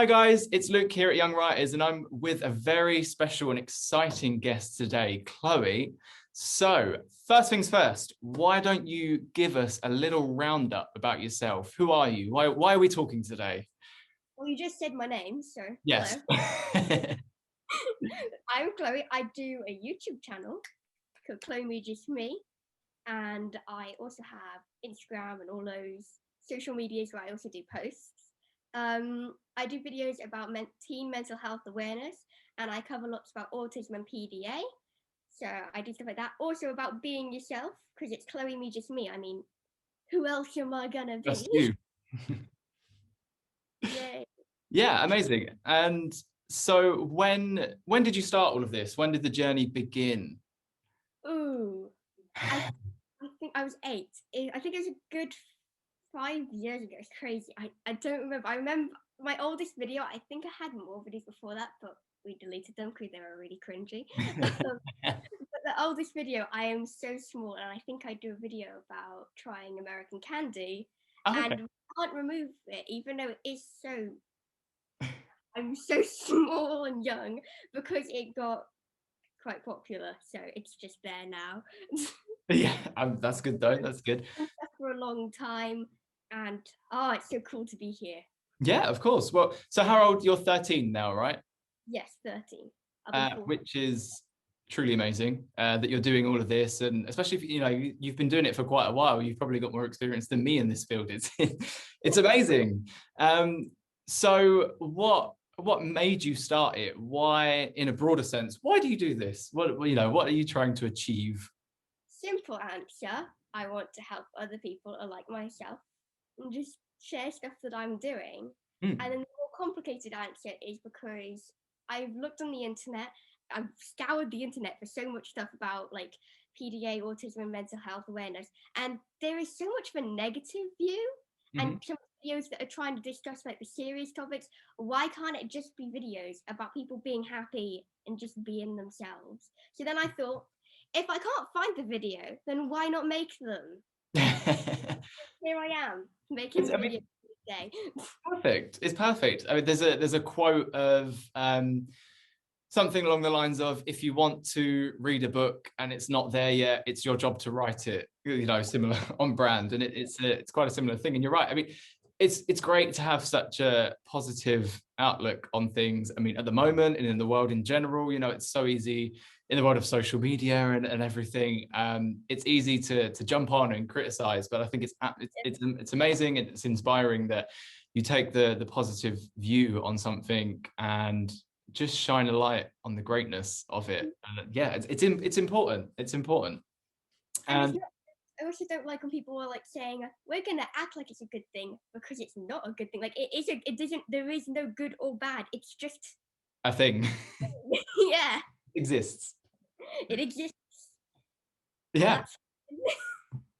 Hi guys, it's Luke here at Young Writers, and I'm with a very special and exciting guest today, Chloe. So, first things first, why don't you give us a little roundup about yourself? Who are you? Why are we talking today? Well, you just said my name, so Yes. hello. I'm Chloe. I do a YouTube channel called Chloemejustme, and I also have Instagram and all those social medias where I also do posts. I do videos about teen mental health awareness, and I cover lots about autism and PDA. So I do stuff like that. Also about being yourself, because it's Chloe Me Just Me. I mean, who else am I gonna Just be? you. Yay. Yeah, amazing. And so when did you start all of this? When did the journey begin? Ooh. I I think I was 8. I think it was a good 5 years ago. It's crazy. I don't remember. I remember my oldest video. I think I had more videos before that, but we deleted them because they were really cringy. But the oldest video, I am so small, and I think I do a video about trying American candy, Oh, okay. and we can't remove it, even though it is so. I'm so small and young because it got quite popular, so it's just there now. Yeah, that's good though. That's good. For a long time, and oh, it's so cool to be here. Yeah, of course. Well, so how old? You're 13 now, right? Yes, 13. I'll be 4. Which is truly amazing that you're doing all of this, and especially if you've been doing it for quite a while. You've probably got more experience than me in this field. It's amazing. So what made you start it? Why, in a broader sense, why do you do this? What are you trying to achieve? Simple answer. I want to help other people like myself and just share stuff that I'm doing. Mm, And then the more complicated answer is because I've looked on the internet, I've scoured the internet for so much stuff about like PDA, autism, and mental health awareness, and there is so much of a negative view. And mhm. some videos that are trying to discuss like the serious topics. Why can't it just be videos about people being happy and just being themselves? So then I thought, if I can't find the video, then why not make them? Here I am making I the mean, video today. perfect. It's perfect. I mean, there's a quote of something along the lines of, if you want to read a book and it's not there yet, it's your job to write it. Similar on brand, and it's quite a similar thing. And you're right. I mean, it's great to have such a positive outlook on things. I mean, at the moment and in the world in general, it's so easy in the world of social media and everything. It's easy to jump on and criticize, but I think it's amazing and it's inspiring that you take the positive view on something and just shine a light on the greatness of it. And yeah, it's important. It's important. And it's And not. I also don't like when people are like saying we're gonna act like it's a good thing because it's not a good thing. Like it is. It doesn't. There is no good or bad. It's just. a thing Yeah, exists. it exists, and Yeah, that's.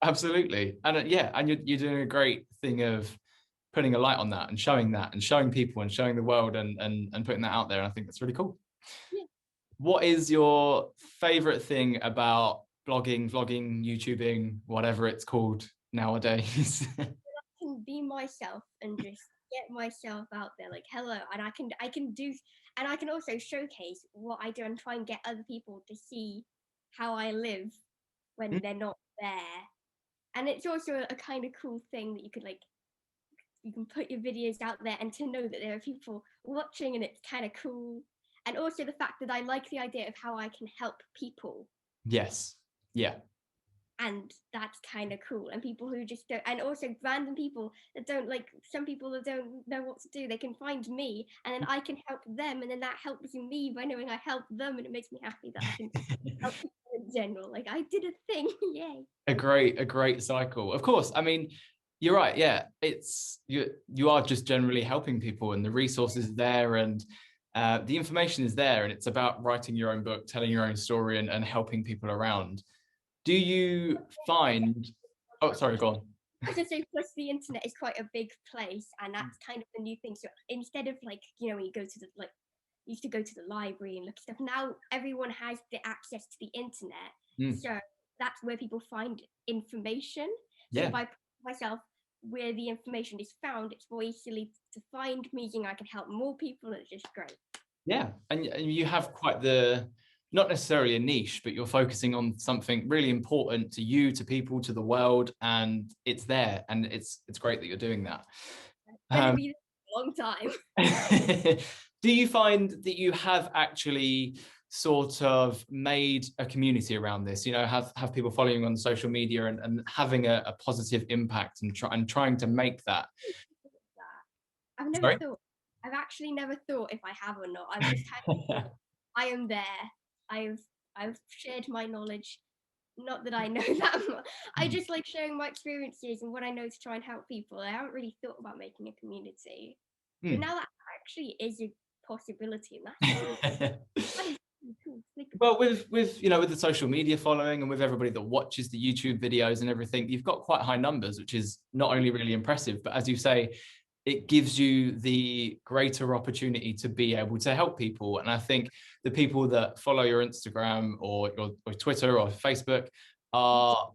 absolutely. And yeah, and you're doing a great thing of putting a light on that and showing people and showing the world and putting that out there. And I think that's really cool. Yeah. What is your favorite thing about blogging, vlogging, YouTubing, whatever it's called nowadays? Can be myself and just get myself out there like hello, and I can do, and I can also showcase what I do and try and get other people to see how I live when they're not there. And it's also a kind of cool thing that you could like, you can put your videos out there and to know that there are people watching, and it's kind of cool. And also the fact that I like the idea of how I can help people, Yes. Yeah. and that's kind of cool. And people who just don't, and also random people that don't, like some people that don't know what to do, they can find me and then I can help them, and then that helps me by knowing I helped them, and it makes me happy that I can help people in general. Like I did a thing. Yay. A great cycle. Of course. I mean, you're right. Yeah. You are just generally helping people, and the resources are there, and the information is there, and it's about writing your own book, telling your own story, and helping people around. Do you find, oh, sorry, go on. As I say, plus the internet is quite a big place, and that's kind of the new thing. So instead of like, when you go to the like, you used to go to the library and look at stuff. Now everyone has the access to the internet, Mm, so that's where people find information. So yeah. by myself, where the information is found, it's more easily to find, meaning I can help more people, and it's just great. Yeah, and you have quite the, not necessarily a niche, but you're focusing on something really important to you, to people, to the world, and it's there, and it's great that you're doing that. Gonna be a long time. Do you find that you have actually sort of made a community around this? You know, have people following on social media and having a positive impact and trying to make that? I've never Sorry? thought. I've actually never thought if I have or not. I've just had. I am there. I've I've shared my knowledge. Not that I know that much. I just like sharing my experiences and what I know to try and help people. I haven't really thought about making a community, but now that actually is a possibility, and that's really, that is really cool. Well, with you know, with the social media following and with everybody that watches the YouTube videos and everything, you've got quite high numbers, which is not only really impressive, but as you say, it gives you the greater opportunity to be able to help people. And I think the people that follow your Instagram or Twitter or Facebook are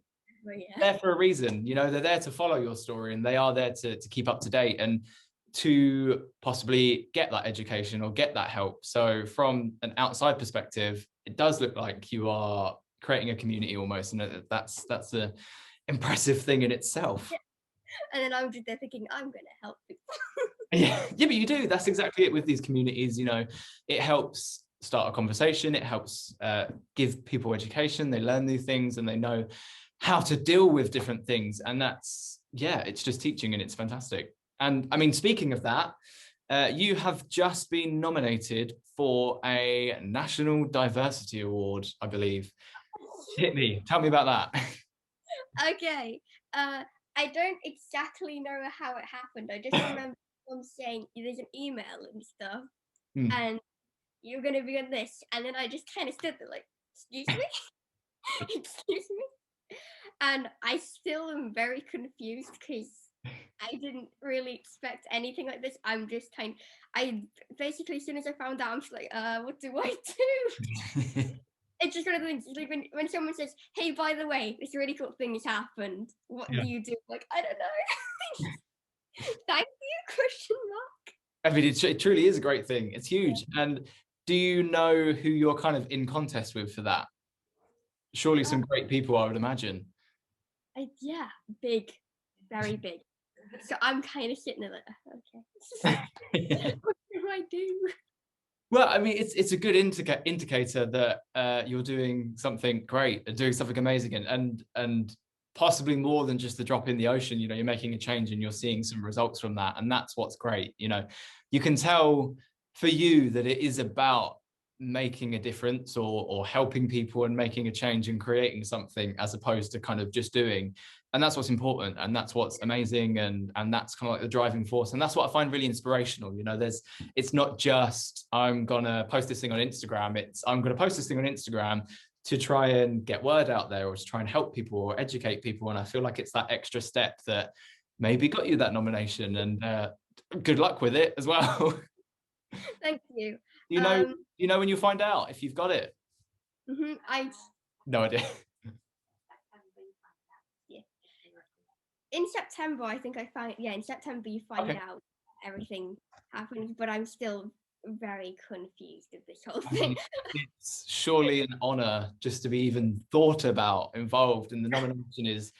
there for a reason. You know, they're there to follow your story, and they are there to keep up to date and to possibly get that education or get that help. So from an outside perspective, it does look like you are creating a community almost, and that's a impressive thing in itself. And then I'm just there thinking, I'm going to help people. Yeah, but you do. That's exactly it with these communities. You know, it helps start a conversation. It helps give people education. They learn new things and they know how to deal with different things. And that's, yeah, it's just teaching, and it's fantastic. And I mean, speaking of that, you have just been nominated for a National Diversity Award, I believe. Hit me. Tell me about that. Okay. I don't exactly know how it happened. I just remember someone saying there's an email and stuff, and you're going to be on this. And then I just kind of stood there like, excuse me? Excuse me? And I still am very confused because I didn't really expect anything like this. I'm just I basically, as soon as I found out, I'm just like, what do I do? It's just one of the things, like when someone says, hey, by the way, this really cool thing has happened. What do you do? Like, I don't know. Thank you, question mark. I mean, it truly is a great thing. It's huge. And do you know who you're kind of in contest with for that? Surely some great people, I would imagine. Yeah, big, very big. So I'm kind of sitting there like, okay, what do I do? Well, I mean, it's a good indicator that you're doing something great, doing something amazing, and possibly more than just a drop in the ocean. You know, you're making a change and you're seeing some results from that, and that's what's great. You know, you can tell for you that it is about making a difference or helping people and making a change and creating something, as opposed to kind of just doing. And that's what's important, and that's what's amazing, and that's kind of like the driving force. And that's what I find really inspirational. You know, it's not just I'm gonna post this thing on Instagram. It's I'm gonna post this thing on Instagram to try and get word out there, or to try and help people or educate people. And I feel like it's that extra step that maybe got you that nomination. And good luck with it as well. Thank you. You know when you find out if you've got it? I No idea. Yeah. In September, I think I find, yeah, in September you find out everything happens, but I'm still very confused with this whole thing. It's surely an honor just to be even thought about, involved, and the nomination is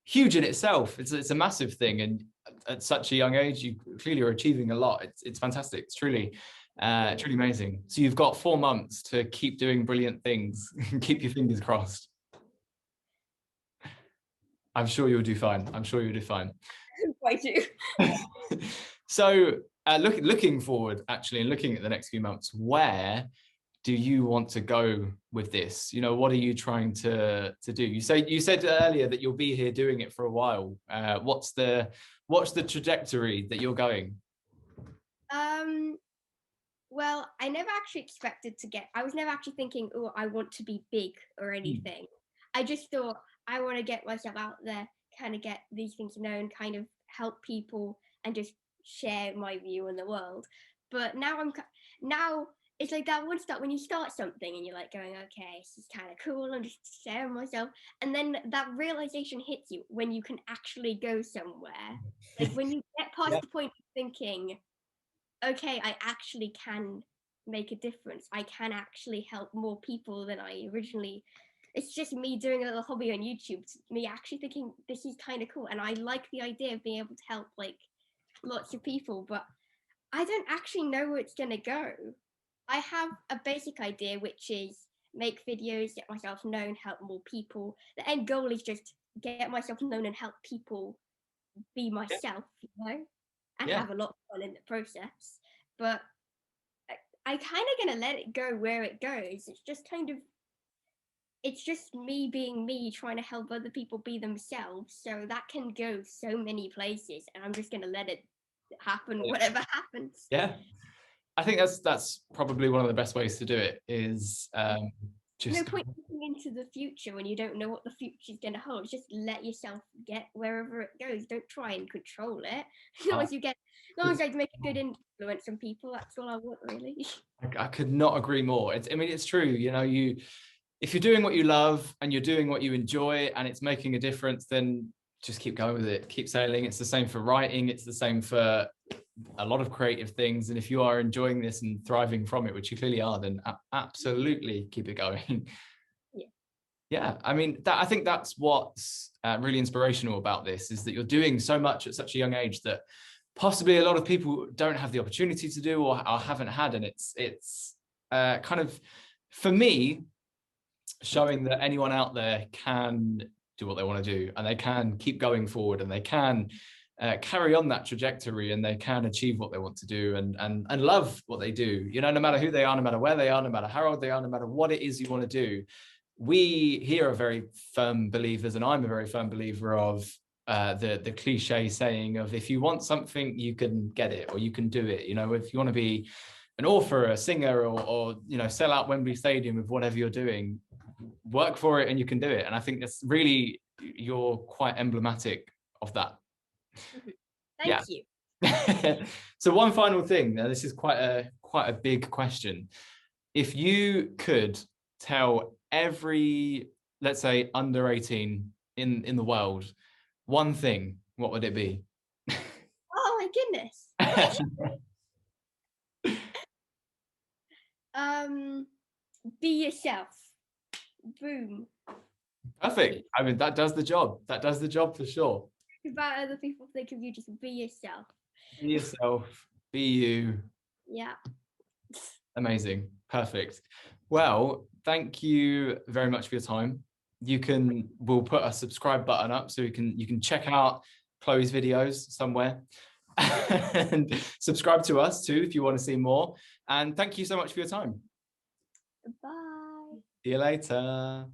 huge in itself. It's a massive thing, and at such a young age, you clearly are achieving a lot. It's fantastic. It's truly amazing. So you've got 4 months to keep doing brilliant things. Keep your fingers crossed. I'm sure you'll do fine. I'm sure you'll do fine. I do. So looking forward, actually, and looking at the next few months, where do you want to go with this? You know, what are you trying to do? You said earlier that you'll be here doing it for a while. What's the trajectory that you're going? Well, I never actually expected to I was never actually thinking, oh, I want to be big or anything. I just thought I want to get myself out there, kind of get these things known, kind of help people and just share my view on the world. But now it's like that one start when you start something and you're like going, okay, this is kind of cool, I'm just sharing myself, and then that realization hits you when you can actually go somewhere. Like when you get past Yeah. the point of thinking, okay, I actually can make a difference, I can actually help more people than I originally. It's just me doing a little hobby on YouTube, me actually thinking this is kind of cool, and I like the idea of being able to help like lots of people, but I don't actually know where it's gonna go. I have a basic idea, which is make videos, get myself known, help more people. The end goal is just get myself known and help people be Yeah. myself, you know, and Yeah. have a lot of fun in the process. But I kind of gonna let it go where it goes. It's just kind of, it's just me being me, trying to help other people be themselves. So that can go so many places, and I'm just gonna let it happen, whatever happens. Yeah. I think that's probably one of the best ways to do it is No just point looking into the future when you don't know what the future is going to hold. Just let yourself get wherever it goes. Don't try and control it. As long as you get, as long as I make a good influence on people, that's all I want, really. I could not agree more. I mean, it's true. You know, if you're doing what you love and you're doing what you enjoy and it's making a difference, then just keep going with it. Keep sailing. It's the same for writing. It's the same for a lot of creative things. And if you are enjoying this and thriving from it, which you clearly are, then absolutely keep it going. Yeah. Yeah, I mean, I think that's what's really inspirational about this, is that you're doing so much at such a young age that possibly a lot of people don't have the opportunity to do or haven't had. And it's kind of, for me, showing that anyone out there can do what they want to do, and they can keep going forward, and they can carry on that trajectory, and they can achieve what they want to do, and love what they do, you know, no matter who they are, no matter where they are, no matter how old they are, no matter what it is you want to do. We here are very firm believers, and I'm a very firm believer of the cliche saying of, if you want something, you can get it, or you can do it. You know, if you want to be an author, a singer, or you know, sell out Wembley Stadium with whatever you're doing, work for it and you can do it. And I think that's really, you're quite emblematic of that. Thank you. So one final thing, now this is quite a big question. If you could tell every, let's say, under 18 in the world one thing, what would it be? Oh my goodness. Be yourself. Boom. Perfect. I mean, that does the job. That does the job for sure. Think about other people, think of you, just be yourself. Be yourself. Be you. Yeah. Amazing. Perfect. Well, thank you very much for your time. We'll put a subscribe button up so you can check out Chloe's videos somewhere and subscribe to us too if you want to see more. And thank you so much for your time. Bye. See you later.